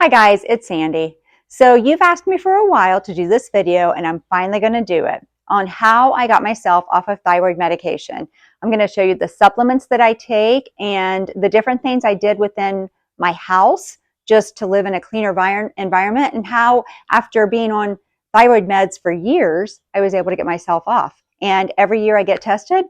Hi guys, it's Sandy. So you've asked me for a while to do this video and I'm finally going to do it on how I got myself off of thyroid medication. I'm going to show you the supplements that I take and the different things I did within my house just to live in a cleaner environment, and how after being on thyroid meds for years, I was able to get myself off. And every year I get tested,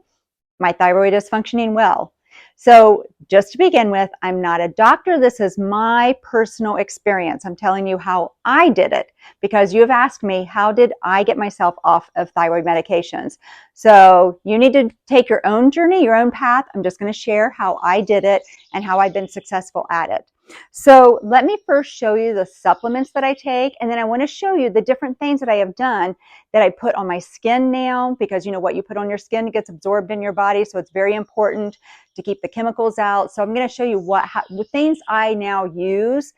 my thyroid is functioning well. So just to begin with, I'm not a doctor. This is my personal experience. I'm telling you how I did it because you have asked me, how did I get myself off of thyroid medications? So you need to take your own journey, your own path. I'm just going to share how I did it and how I've been successful at it. So let me first show you the supplements that I take, and then I want to show you the different things that I have done that I put on my skin now, because you know what you put on your skin gets absorbed in your body, so it's very important to keep the chemicals out. So I'm going to show you what things I now use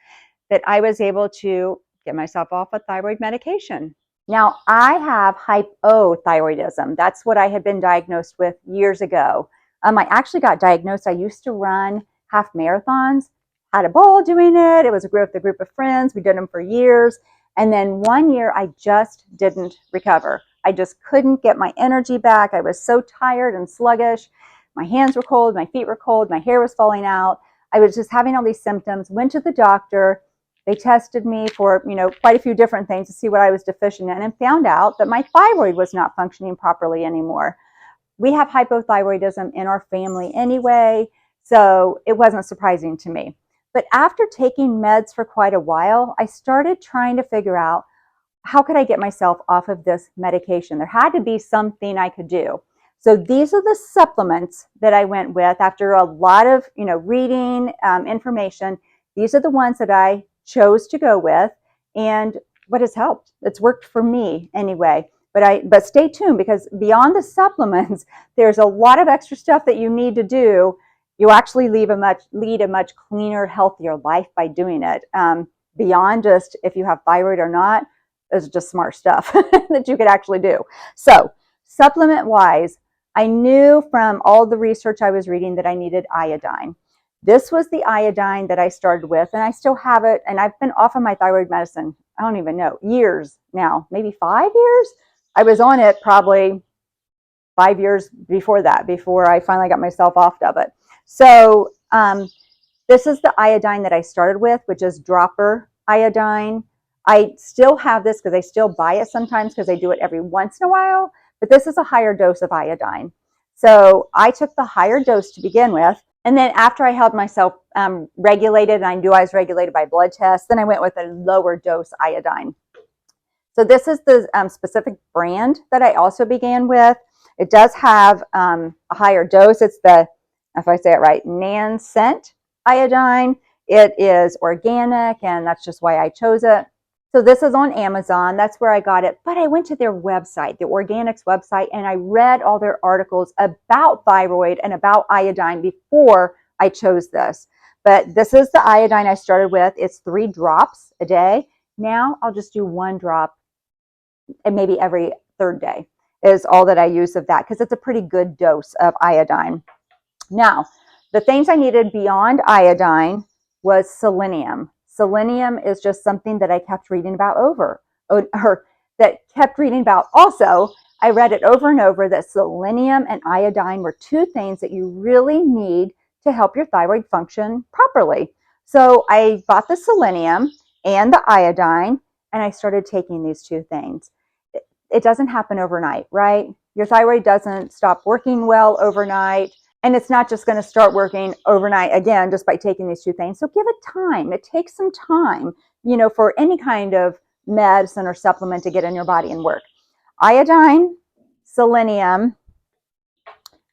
that I was able to get myself off of thyroid medication. Now, I have hypothyroidism. That's what I had been diagnosed with years ago. I actually got diagnosed. I used to run half marathons, had a ball doing it. It was a group of friends. We did them for years. And then one year I just didn't recover. I just couldn't get my energy back. I was so tired and sluggish. My hands were cold, my feet were cold, my hair was falling out. I was just having all these symptoms. Went to the doctor. They tested me for, quite a few different things to see what I was deficient in, and found out that my thyroid was not functioning properly anymore. We have hypothyroidism in our family anyway, so it wasn't surprising to me. But after taking meds for quite a while, I started trying to figure out, how could I get myself off of this medication? There had to be something I could do. So these are the supplements that I went with after a lot of reading information. These are the ones that I chose to go with, and what has helped. It's worked for me anyway. But stay tuned, because beyond the supplements, there's a lot of extra stuff that you need to do. You actually lead a much cleaner, healthier life by doing it. Beyond just if you have thyroid or not, it's just smart stuff that you could actually do. So supplement-wise, I knew from all the research I was reading that I needed iodine. This was the iodine that I started with, and I still have it, and I've been off of my thyroid medicine, I don't even know, years now, maybe 5 years? I was on it probably 5 years before that, before I finally got myself off of it. So this is the iodine that I started with, which is dropper iodine. I still have this because I still buy it sometimes because I do it every once in a while, but this is a higher dose of iodine. So I took the higher dose to begin with, and then after I held myself regulated, and I knew I was regulated by blood tests, then I went with a lower dose iodine. So this is the specific brand that I also began with. It does have a higher dose. It's the, if I say it right, Nansent iodine. It is organic, and that's just why I chose it. So this is on Amazon. That's where I got it. But I went to their website, the Organics website, and I read all their articles about thyroid and about iodine before I chose this. But this is the iodine I started with. It's 3 drops a day. Now I'll just do 1 drop, and maybe every 3rd day is all that I use of that, because it's a pretty good dose of iodine. Now, the things I needed beyond iodine was selenium. Selenium is just something that I kept reading about Also, I read it over and over that selenium and iodine were 2 things that you really need to help your thyroid function properly. So I bought the selenium and the iodine, and I started taking these 2 things. It doesn't happen overnight, right? Your thyroid doesn't stop working well overnight. And it's not just going to start working overnight again just by taking these 2 things. So give it time. It takes some time, for any kind of medicine or supplement to get in your body and work. Iodine, selenium,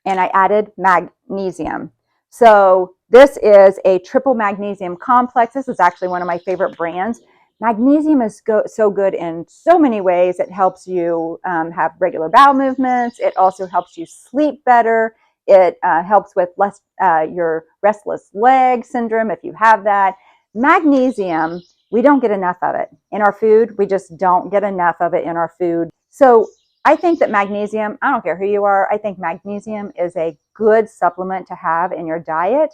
and I added magnesium. So this is a triple magnesium complex. This is actually one of my favorite brands. Magnesium is so good in so many ways. It helps you have regular bowel movements. It also helps you sleep better. It helps with your restless leg syndrome if you have that. Magnesium, we don't get enough of it in our food. We just don't get enough of it in our food. So I think that magnesium, I don't care who you are, I think magnesium is a good supplement to have in your diet.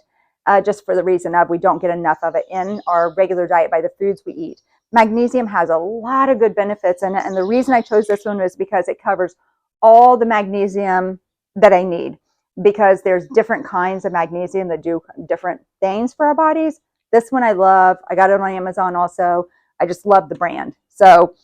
just for the reason of we don't get enough of it in our regular diet by the foods we eat. Magnesium has a lot of good benefits in it, and the reason I chose this one was because it covers all the magnesium that I need, because there's different kinds of magnesium that do different things for our bodies. This one I love. I got it on Amazon also. I just love the brand. So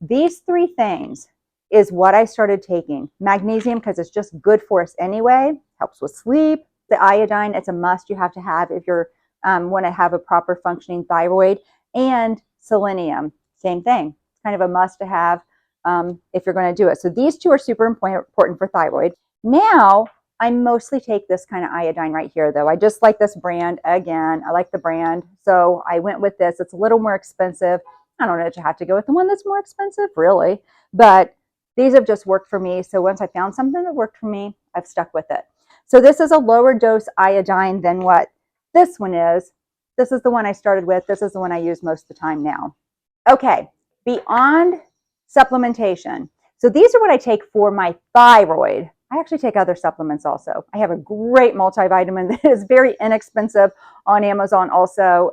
these three things is what I started taking. Magnesium, because it's just good for us anyway, helps with sleep. The iodine, it's a must you have to have if you're want to have a proper functioning thyroid. And selenium, same thing. It's kind of a must to have if you're going to do it. So these two are super important for thyroid. Now, I mostly take this kind of iodine right here, though. I just like this brand. Again, I like the brand. So I went with this. It's a little more expensive. I don't know if you have to go with the one that's more expensive, really. But these have just worked for me. So once I found something that worked for me, I've stuck with it. So this is a lower dose iodine than what this one is. This is the one I started with. This is the one I use most of the time now. Okay, beyond supplementation. So these are what I take for my thyroid. I actually take other supplements also. I have a great multivitamin that is very inexpensive on Amazon also.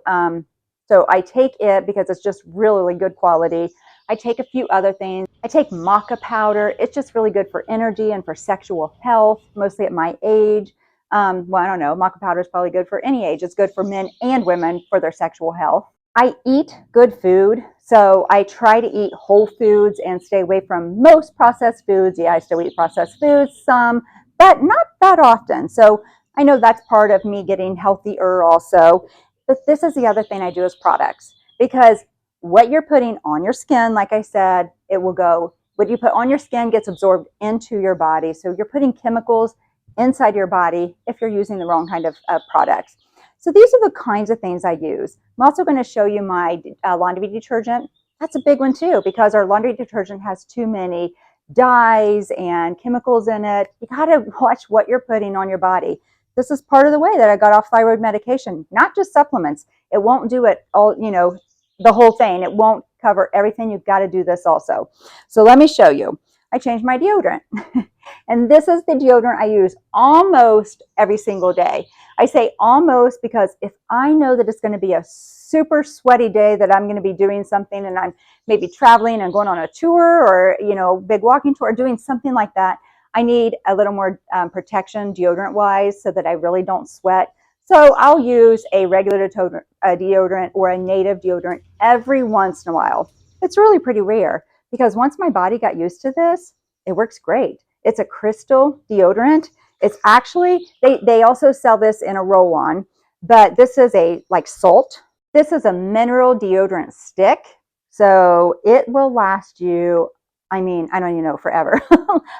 So I take it because it's just really good quality. I take a few other things. I take maca powder. It's just really good for energy and for sexual health, mostly at my age. Well, I don't know. Maca powder is probably good for any age. It's good for men and women for their sexual health. I eat good food, so I try to eat whole foods and stay away from most processed foods. Yeah, I still eat processed foods, some, but not that often. So I know that's part of me getting healthier also. But this is the other thing I do is products, because what you're putting on your skin, like I said, it will go, what you put on your skin gets absorbed into your body. So you're putting chemicals inside your body if you're using the wrong kind of products. So these are the kinds of things I use. I'm also going to show you my laundry detergent. That's a big one too, because our laundry detergent has too many dyes and chemicals in it. You got to watch what you're putting on your body. This is part of the way that I got off thyroid medication, not just supplements. It won't do it all, the whole thing. It won't cover everything. You've got to do this also. So let me show you. I changed my deodorant. And this is the deodorant I use almost every single day. I say almost because if I know that it's going to be a super sweaty day, that I'm going to be doing something and I'm maybe traveling and going on a tour or, big walking tour, doing something like that, I need a little more protection deodorant wise so that I really don't sweat. So I'll use a regular deodorant or a native deodorant every once in a while. It's really pretty rare because once my body got used to this, it works great. It's a crystal deodorant. It's actually, they also sell this in a roll-on, but this is a like salt. This is a mineral deodorant stick. So it will last you, I don't even know, forever.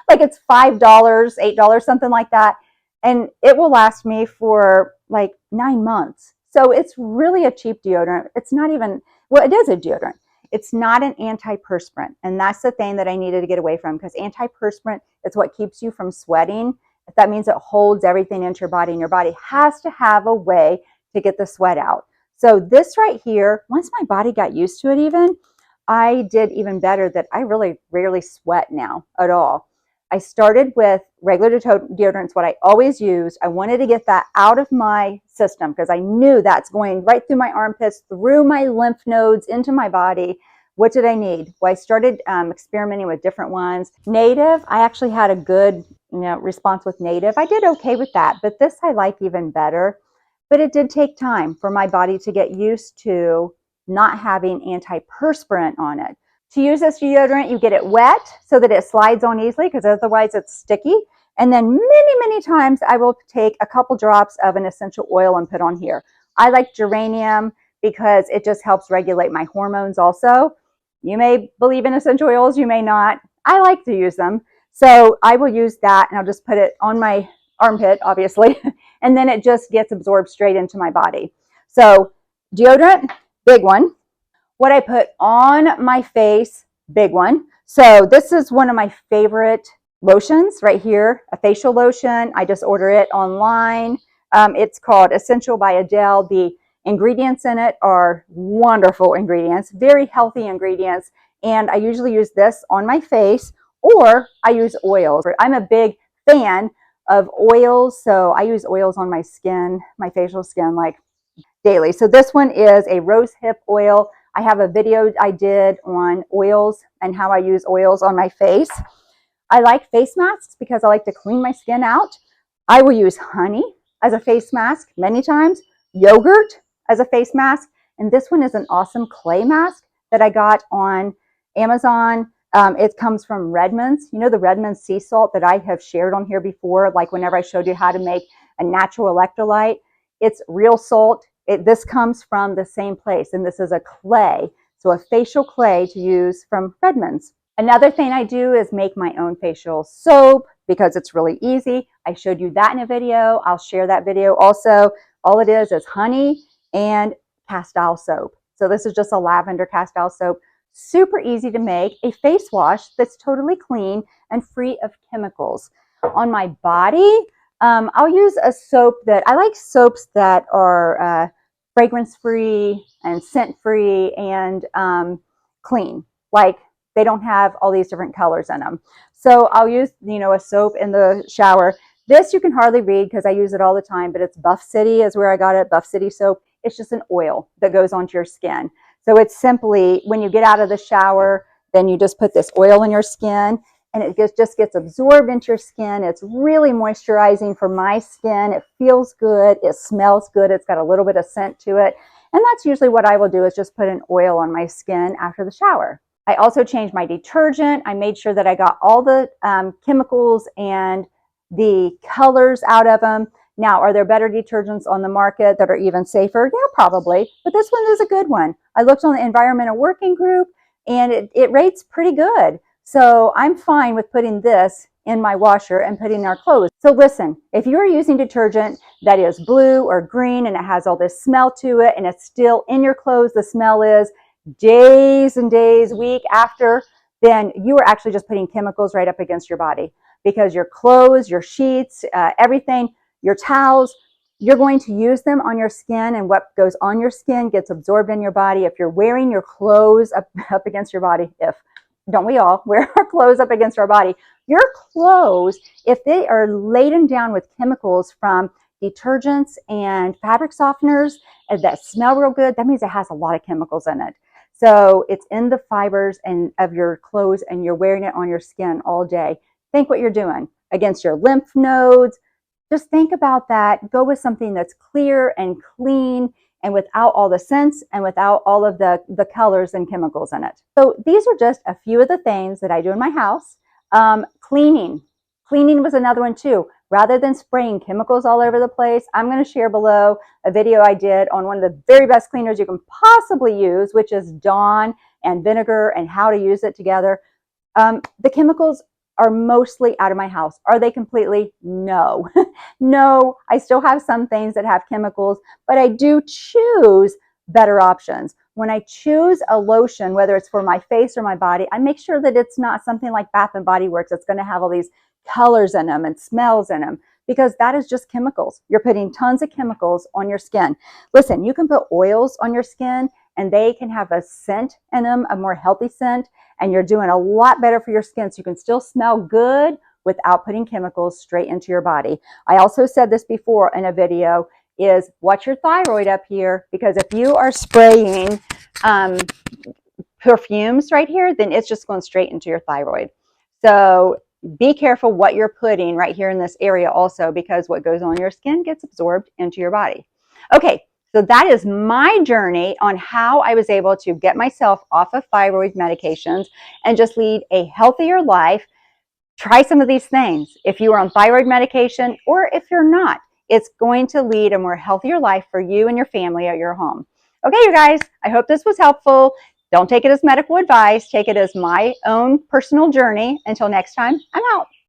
Like it's $5, $8, something like that. And it will last me for like 9 months. So it's really a cheap deodorant. It's not even, well, it is a deodorant. It's not an antiperspirant. And that's the thing that I needed to get away from, because antiperspirant is what keeps you from sweating. That means it holds everything into your body, and your body has to have a way to get the sweat out. So this right here, once my body got used to it even, I did even better that I really rarely sweat now at all. I started with regular deodorants, what I always used. I wanted to get that out of my system because I knew that's going right through my armpits, through my lymph nodes, into my body. What did I need? Well, I started experimenting with different ones. Native, I actually had a good response with Native. I did okay with that, but this I like even better. But it did take time for my body to get used to not having antiperspirant on it. To use this deodorant, you get it wet so that it slides on easily, because otherwise it's sticky. And then many times I will take a couple drops of an essential oil and put on here. I like geranium because it just helps regulate my hormones also. You may believe in essential oils, you may not. I like to use them. So I will use that, and I'll just put it on my armpit, obviously, and then it just gets absorbed straight into my body. So deodorant, big one. What I put on my face, big one. So this is one of my favorite lotions right here, a facial lotion. I just order it online. It's called Essential by Adele. The ingredients in it are wonderful ingredients, very healthy ingredients. And I usually use this on my face, or I use oils. I'm a big fan of oils. So I use oils on my skin, my facial skin, like daily. So this one is a rose hip oil. I have a video I did on oils and how I use oils on my face. I like face masks because I like to clean my skin out. I will use honey as a face mask many times, yogurt as a face mask, and this one is an awesome clay mask that I got on Amazon. It comes from Redmond's. You know the Redmond's sea salt that I have shared on here before, like whenever I showed you how to make a natural electrolyte. It's real salt. This comes from the same place, and this is a clay, so a facial clay to use from Redmond's. Another thing I do is make my own facial soap because it's really easy. I showed you that in a video. I'll share that video also. All it is honey and castile soap. So this is just a lavender castile soap. Super easy to make. A face wash that's totally clean and free of chemicals. On my body, I'll use a soap that, I like soaps that are fragrance-free and scent-free and clean. Like, they don't have all these different colors in them. So I'll use, a soap in the shower. This you can hardly read because I use it all the time, but it's Buff City is where I got it, Buff City soap. It's just an oil that goes onto your skin. So it's simply, when you get out of the shower, then you just put this oil in your skin and it just gets absorbed into your skin. It's really moisturizing for my skin. It feels good. It smells good. It's got a little bit of scent to it. And that's usually what I will do, is just put an oil on my skin after the shower. I also changed my detergent. I made sure that I got all the chemicals and the colors out of them. Now, are there better detergents on the market that are even safer? Yeah, probably. But this one is a good one. I looked on the environmental working group and it rates pretty good. So I'm fine with putting this in my washer and putting in our clothes. So listen, if you're using detergent that is blue or green and it has all this smell to it and it's still in your clothes, the smell is days and days, week after, then you are actually just putting chemicals right up against your body, because your clothes, your sheets, everything, your towels, you're going to use them on your skin, and what goes on your skin gets absorbed in your body. If you're wearing your clothes up against your body, don't we all wear our clothes up against our body? Your clothes, if they are laden down with chemicals from detergents and fabric softeners that smell real good, that means it has a lot of chemicals in it. So it's in the fibers of your clothes, and you're wearing it on your skin all day. Think what you're doing against your lymph nodes. Just think about that. Go with something that's clear and clean and without all the scents and without all of the colors and chemicals in it. So these are just a few of the things that I do in my house. Cleaning. Cleaning was another one too. Rather than spraying chemicals all over the place, I'm going to share below a video I did on one of the very best cleaners you can possibly use, which is Dawn and Vinegar, and how to use it together. The chemicals are mostly out of my house. Are they completely? No. No, I still have some things that have chemicals, but I do choose better options. When I choose a lotion, whether it's for my face or my body, I make sure that it's not something like Bath and Body Works that's going to have all these colors in them and smells in them, because that is just chemicals. You're putting tons of chemicals on your skin. Listen, you can put oils on your skin and they can have a scent in them, a more healthy scent, and you're doing a lot better for your skin, so you can still smell good without putting chemicals straight into your body. I also said this before in a video, is watch your thyroid up here, because if you are spraying perfumes right here, then it's just going straight into your thyroid. So be careful what you're putting right here in this area also, because what goes on your skin gets absorbed into your body. Okay, so that is my journey on how I was able to get myself off of thyroid medications and just lead a healthier life. Try some of these things. If you are on thyroid medication, or if you're not, it's going to lead a more healthier life for you and your family at your home. Okay, you guys, I hope this was helpful. Don't take it as medical advice. Take it as my own personal journey. Until next time, I'm out.